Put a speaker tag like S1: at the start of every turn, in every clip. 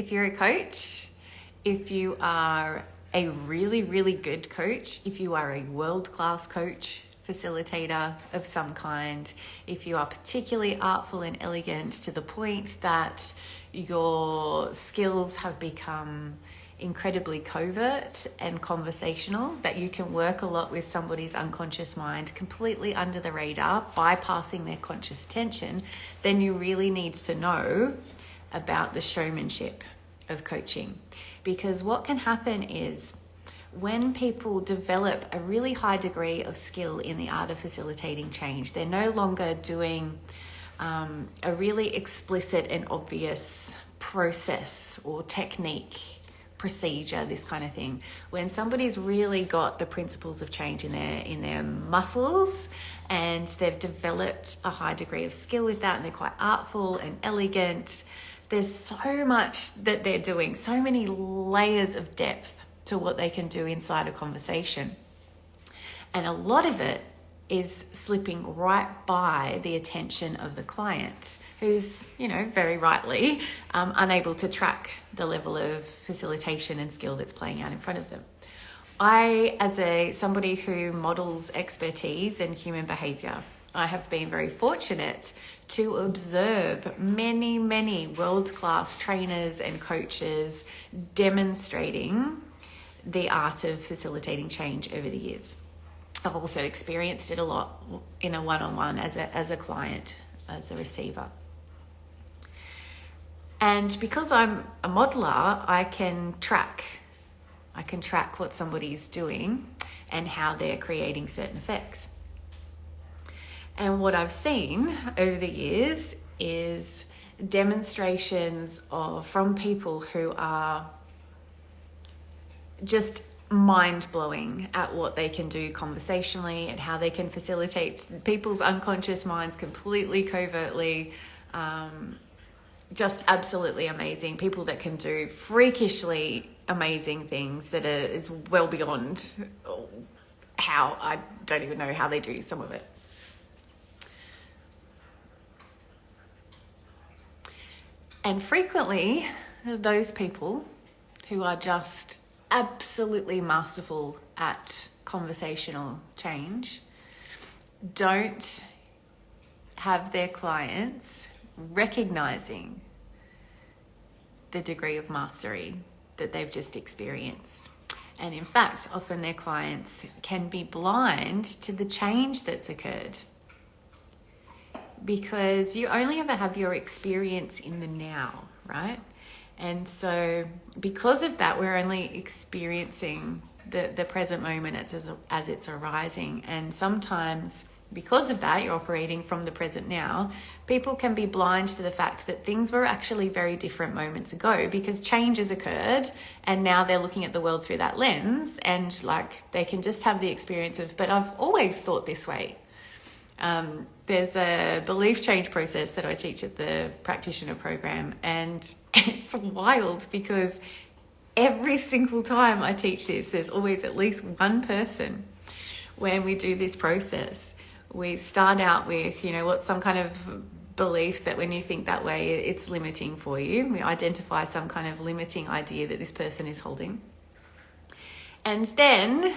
S1: if you're a coach, if you are a really, really good coach, if you are a world-class coach, facilitator of some kind, if you are particularly artful and elegant to the point that your skills have become incredibly covert and conversational, that you can work a lot with somebody's unconscious mind completely under the radar, bypassing their conscious attention, then you really need to know about the showmanship of coaching. Because what can happen is when people develop a really high degree of skill in the art of facilitating change, they're no longer doing a really explicit and obvious process or technique, procedure, this kind of thing. When somebody's really got the principles of change in their muscles and they've developed a high degree of skill with that and they're quite artful and elegant, there's so much that they're doing, so many layers of depth to what they can do inside a conversation. And a lot of it is slipping right by the attention of the client, who's, very rightly unable to track the level of facilitation and skill that's playing out in front of them. I, as somebody who models expertise in human behavior, I have been very fortunate to observe many, many world-class trainers and coaches demonstrating the art of facilitating change over the years. I've also experienced it a lot in a one-on-one as a client, as a receiver. And because I'm a modeler, I can track what somebody's doing and how they're creating certain effects. And what I've seen over the years is demonstrations from people who are just mind-blowing at what they can do conversationally and how they can facilitate people's unconscious minds completely covertly. Just absolutely amazing. People that can do freakishly amazing things that is well beyond how, I don't even know how they do some of it. And frequently, those people who are just absolutely masterful at conversational change don't have their clients recognizing the degree of mastery that they've just experienced. And in fact, often their clients can be blind to the change that's occurred, because you only ever have your experience in the now, right? And so because of that, we're only experiencing the present moment as it's arising. And sometimes because of that, you're operating from the present now. People can be blind to the fact that things were actually very different moments ago, because change has occurred and now they're looking at the world through that lens, and they can just have the experience of, but I've always thought this way. There's a belief change process that I teach at the practitioner program, and it's wild because every single time I teach this, there's always at least one person when we do this process. We start out with, what's some kind of belief that when you think that way, it's limiting for you. We identify some kind of limiting idea that this person is holding. And then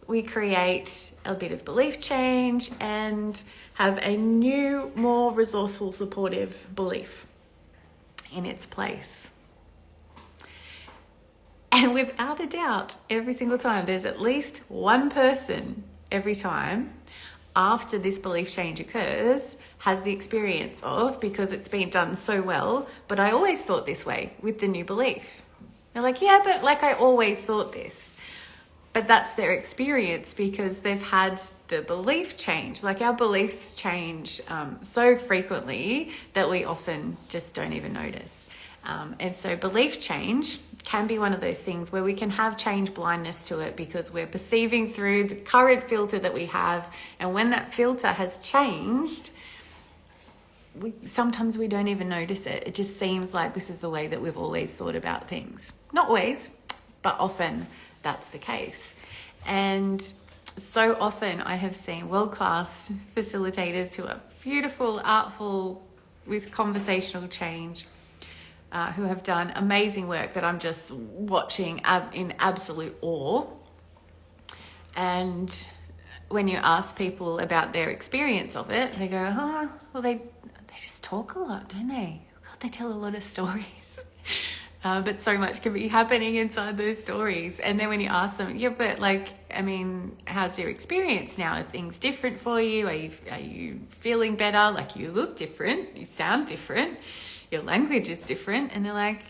S1: we create a bit of belief change and have a new, more resourceful, supportive belief in its place. And without a doubt, every single time, there's at least one person every time after this belief change occurs has the experience of, because it's been done so well, but I always thought this way with the new belief. They're like, yeah, but I always thought this. But that's their experience because they've had the belief change. Our beliefs change so frequently that we often just don't even notice. And so belief change can be one of those things where we can have change blindness to it because we're perceiving through the current filter that we have. And when that filter has changed, sometimes we don't even notice it. It just seems like this is the way that we've always thought about things. Not always, but often that's the case. And so often I have seen world-class facilitators who are beautiful, artful, with conversational change, who have done amazing work that I'm just watching in absolute awe. And when you ask people about their experience of it, they go, oh, well, they just talk a lot, don't they? God, they tell a lot of stories. But so much can be happening inside those stories. And then when you ask them, yeah, but like, I mean, how's your experience now? Are things different for you? Are you feeling better? Like, you look different, you sound different, your language is different. And they're like,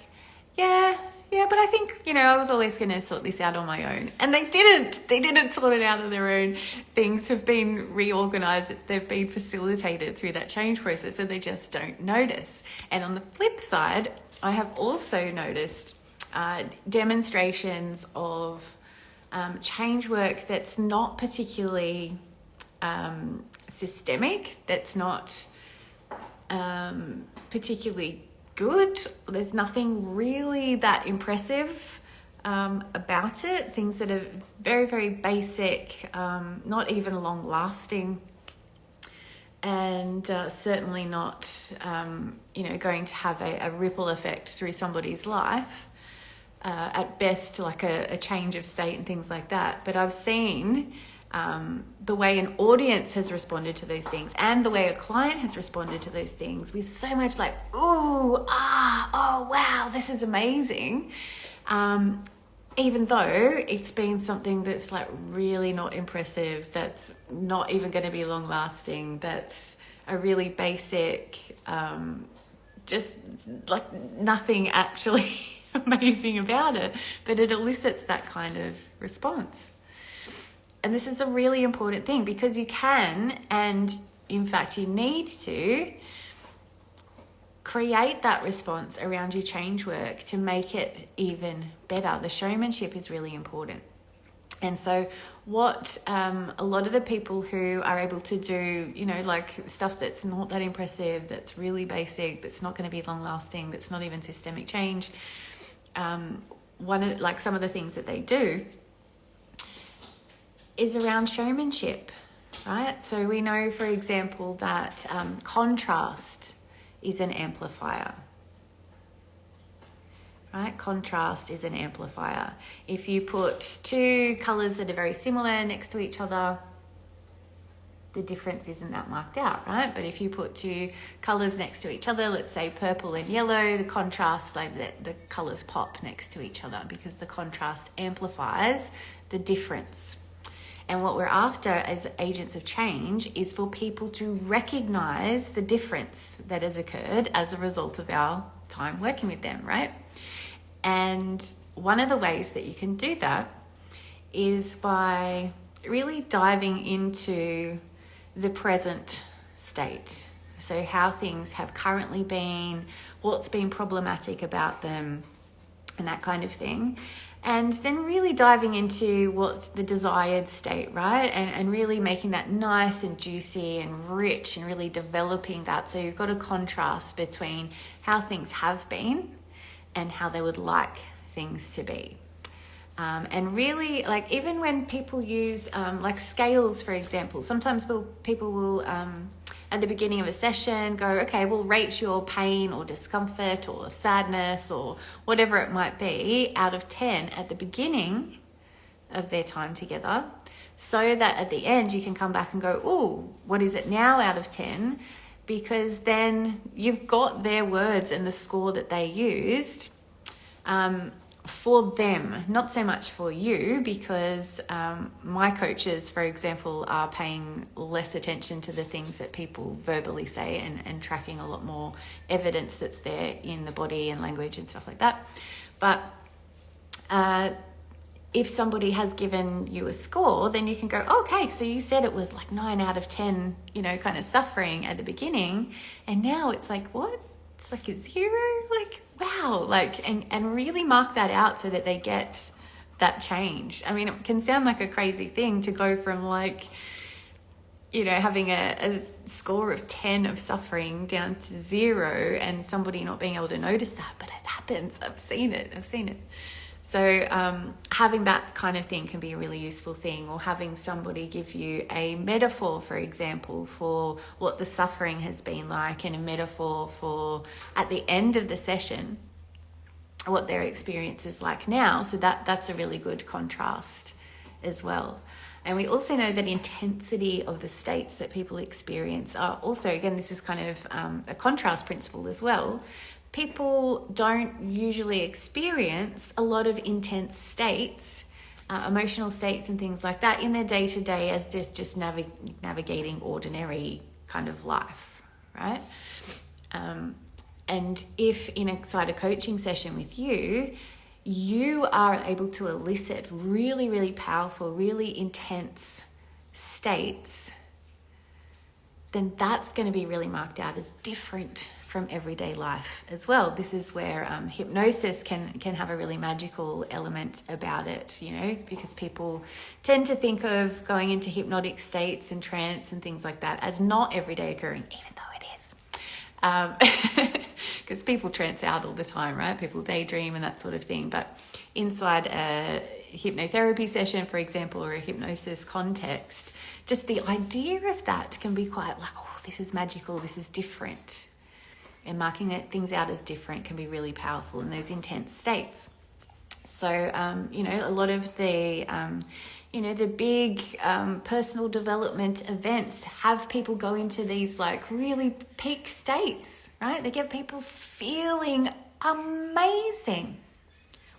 S1: yeah, but I think, I was always going to sort this out on my own. And they didn't sort it out on their own. Things have been reorganized. They've been facilitated through that change process, and they just don't notice. And on the flip side, I have also noticed demonstrations of change work that's not particularly systemic, that's not particularly good. There's nothing really that impressive about it. Things that are very, very basic, not even long lasting, and certainly not, going to have a ripple effect through somebody's life. At best, like a change of state and things like that. But I've seen the way an audience has responded to those things and the way a client has responded to those things with so much like, ooh, oh, wow, this is amazing. Even though it's been something that's like really not impressive, that's not even going to be long lasting, that's a really basic, just like nothing actually amazing about it, but it elicits that kind of response. And this is a really important thing, because you can, and in fact you need to, create that response around your change work to make it even better. The showmanship is really important. And so what a lot of the people who are able to do, like stuff that's not that impressive, that's really basic, that's not going to be long lasting, that's not even systemic change, some of the things that they do is around showmanship, right? So we know, for example, that contrast is an amplifier, right? Contrast is an amplifier. If you put two colours that are very similar next to each other, the difference isn't that marked out, right? But if you put two colours next to each other, let's say purple and yellow, the contrast, like the colours pop next to each other because the contrast amplifies the difference. And what we're after as agents of change is for people to recognise the difference that has occurred as a result of our time working with them, right? And one of the ways that you can do that is by really diving into the present state. So how things have currently been, what's been problematic about them, and that kind of thing. And then really diving into what's the desired state, right? And really making that nice and juicy and rich and really developing that. So you've got a contrast between how things have been and how they would like things to be. And really, like, even when people use like scales, for example, sometimes people will at the beginning of a session go, okay, we'll rate your pain or discomfort or sadness or whatever it might be out of 10 at the beginning of their time together, so that at the end you can come back and go, oh, what is it now out of 10? Because then you've got their words and the score that they used for them, not so much for you, because my coaches, for example, are paying less attention to the things that people verbally say and tracking a lot more evidence that's there in the body and language and stuff like that. But if somebody has given you a score, then you can go, okay, so you said it was like 9 out of 10, kind of suffering at the beginning, and now it's like, what? It's like a 0? Like, wow. Like, and really mark that out so that they get that change. I mean, it can sound like a crazy thing to go from like, having a score of 10 of suffering down to 0 and somebody not being able to notice that, but it happens. I've seen it. So having that kind of thing can be a really useful thing, or having somebody give you a metaphor, for example, for what the suffering has been like, and a metaphor for at the end of the session, what their experience is like now. So that's a really good contrast as well. And we also know that intensity of the states that people experience are also, again, this is kind of a contrast principle as well. People don't usually experience a lot of intense states, emotional states and things like that in their day-to-day as just navigating ordinary kind of life, right? And if inside a coaching session with you, you are able to elicit really, really powerful, really intense states, then that's going to be really marked out as different from everyday life as well. This is where hypnosis can have a really magical element about it, you know, because people tend to think of going into hypnotic states and trance and things like that as not everyday occurring, even though it is. Because people trance out all the time, right? People daydream and that sort of thing. But inside a hypnotherapy session, for example, or a hypnosis context, just the idea of that can be quite like, oh, this is magical, this is different. And marking things out as different can be really powerful in those intense states. So, a lot of the, the big personal development events have people go into these like really peak states, right? They get people feeling amazing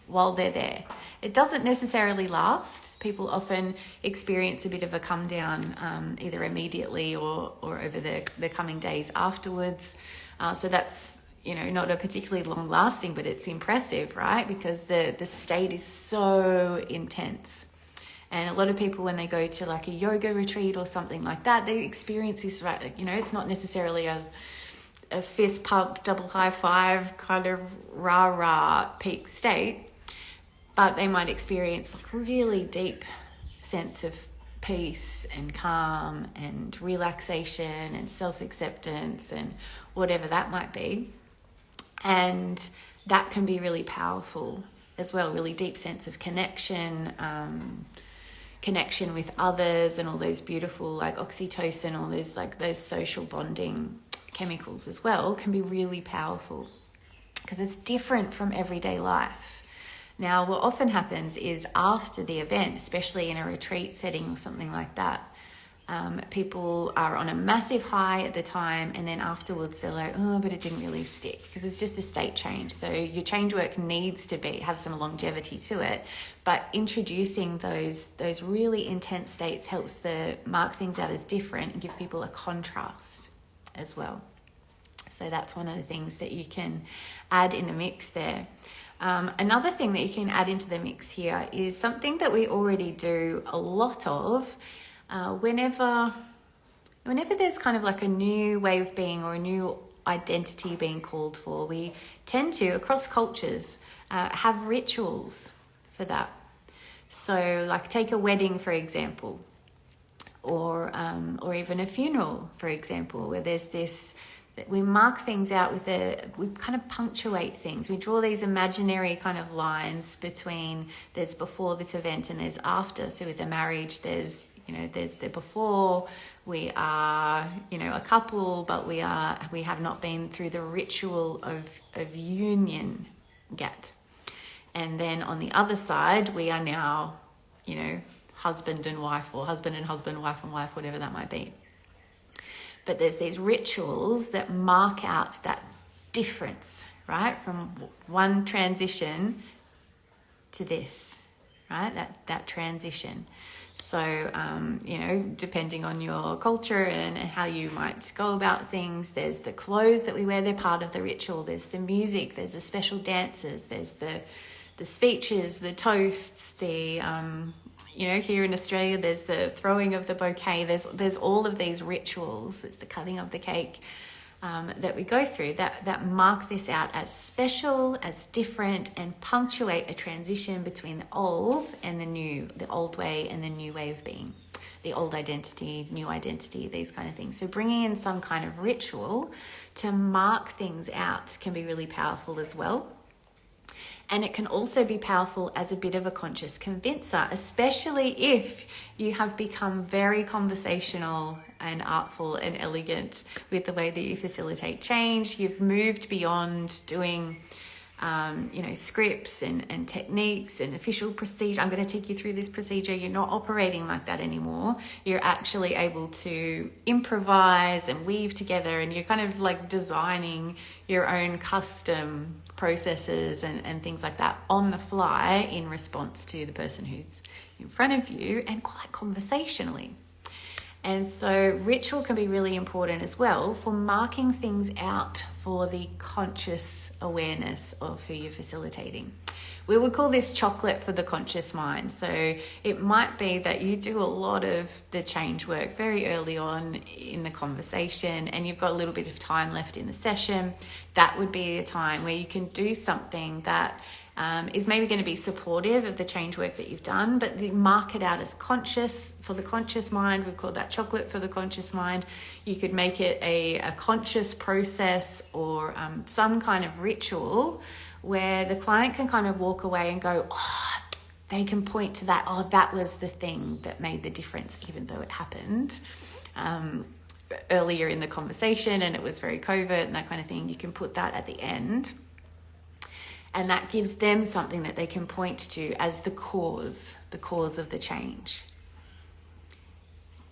S1: while they're there. It doesn't necessarily last. People often experience a bit of a come down either immediately or over the coming days afterwards. So that's, not a particularly long lasting, but it's impressive, right? Because the state is so intense. And a lot of people, when they go to like a yoga retreat or something like that, they experience this, right? It's not necessarily a fist pump, double high five kind of rah-rah peak state, but they might experience like really deep sense of peace and calm and relaxation and self-acceptance and whatever that might be. And that can be really powerful as well, really deep sense of connection, connection with others, and all those beautiful like oxytocin, all those like those social bonding chemicals as well can be really powerful because it's different from everyday life. Now, what often happens is after the event, especially in a retreat setting or something like that, people are on a massive high at the time, and then afterwards they're like, oh, but it didn't really stick, because it's just a state change. So your change work needs to have some longevity to it, but introducing those really intense states helps to mark things out as different and give people a contrast as well. So that's one of the things that you can add in the mix there. Another thing that you can add into the mix here is something that we already do a lot of. Whenever there's kind of like a new way of being or a new identity being called for, we tend to, across cultures, have rituals for that. So like take a wedding, for example, or even a funeral, for example, where there's this, we mark things out we kind of punctuate things. We draw these imaginary kind of lines between there's before this event and there's after. So with a marriage, there's the before, we are, a couple, but we have not been through the ritual of union yet. And then on the other side, we are now, husband and wife, or husband and husband, wife and wife, whatever that might be. But there's these rituals that mark out that difference, right? From one transition to this, right? That transition. So, depending on your culture and how you might go about things, there's the clothes that we wear, they're part of the ritual. There's the music, there's the special dances, there's the speeches, the toasts, the, here in Australia, there's the throwing of the bouquet. There's all of these rituals. It's the cutting of the cake that we go through that mark this out as special, as different, and punctuate a transition between the old and the new, the old way and the new way of being, the old identity, new identity, these kind of things. So bringing in some kind of ritual to mark things out can be really powerful as well. And it can also be powerful as a bit of a conscious convincer, especially if you have become very conversational and artful and elegant with the way that you facilitate change. You've moved beyond doing scripts and techniques and official procedure. I'm going to take you through this procedure. You're not operating like that anymore. You're actually able to improvise and weave together, and you're kind of like designing your own custom processes and things like that on the fly in response to the person who's in front of you, and quite conversationally. And so ritual can be really important as well for marking things out for the conscious awareness of who you're facilitating. We would call this chocolate for the conscious mind. So it might be that you do a lot of the change work very early on in the conversation, and you've got a little bit of time left in the session. That would be a time where you can do something that is maybe going to be supportive of the change work that you've done, but mark it out as conscious for the conscious mind. We call that chocolate for the conscious mind. You could make it a conscious process or some kind of ritual where the client can kind of walk away and go, oh, they can point to that, oh, that was the thing that made the difference, even though it happened earlier in the conversation and it was very covert and that kind of thing. You can put that at the end. And that gives them something that they can point to as the cause of the change.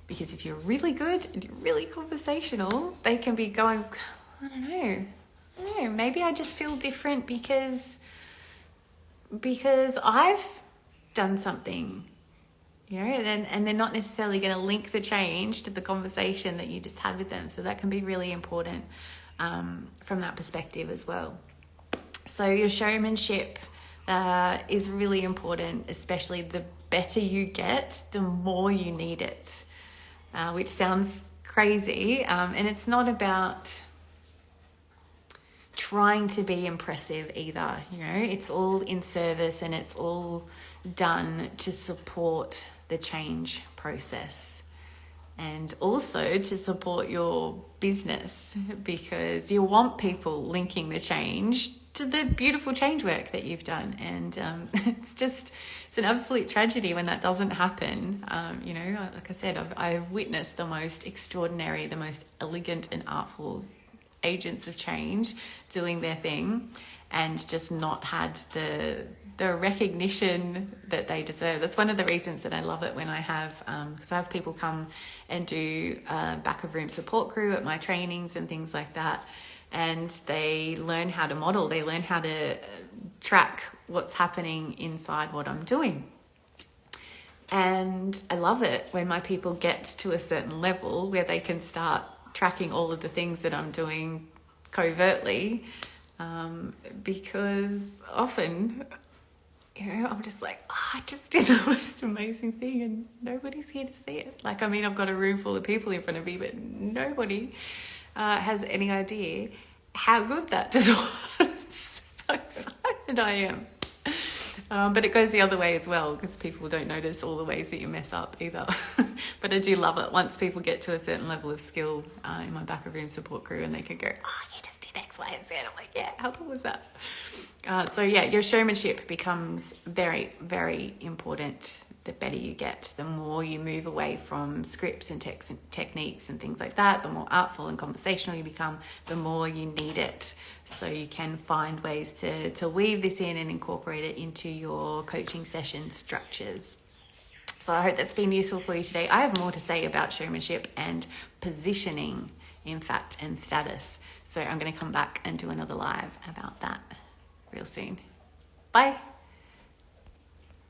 S1: Because if you're really good and you're really conversational, they can be going, I don't know, maybe I just feel different because I've done something, and they're not necessarily going to link the change to the conversation that you just had with them. So that can be really important from that perspective as well. So your showmanship is really important, especially the better you get, the more you need it, which sounds crazy. And it's not about trying to be impressive either. It's all in service and it's all done to support the change process. And also to support your business, because you want people linking the change to the beautiful change work that you've done. And it's an absolute tragedy when that doesn't happen. Like I said, I've witnessed the most extraordinary, the most elegant and artful agents of change doing their thing and just not had the recognition that they deserve. That's one of the reasons that I love it when I have, because I have people come and do back of room support crew at my trainings and things like that. And they learn how to model, they learn how to track what's happening inside what I'm doing. And I love it when my people get to a certain level where they can start tracking all of the things that I'm doing covertly, because often, I'm just like, I just did the most amazing thing and nobody's here to see it. I've got a room full of people in front of me, but nobody has any idea how good that just was. How excited I am. But it goes the other way as well, because people don't notice all the ways that you mess up either. But I do love it once people get to a certain level of skill in my back of room support crew and they can go, oh, you just did X, Y, and Z. And I'm like, yeah, how cool was that? Your showmanship becomes very, very important. The better you get, the more you move away from scripts and techniques and things like that, the more artful and conversational you become, the more you need it. So you can find ways to weave this in and incorporate it into your coaching session structures. So I hope that's been useful for you today. I have more to say about showmanship and positioning, in fact, and status. So I'm going to come back and do another live about that real soon. Bye.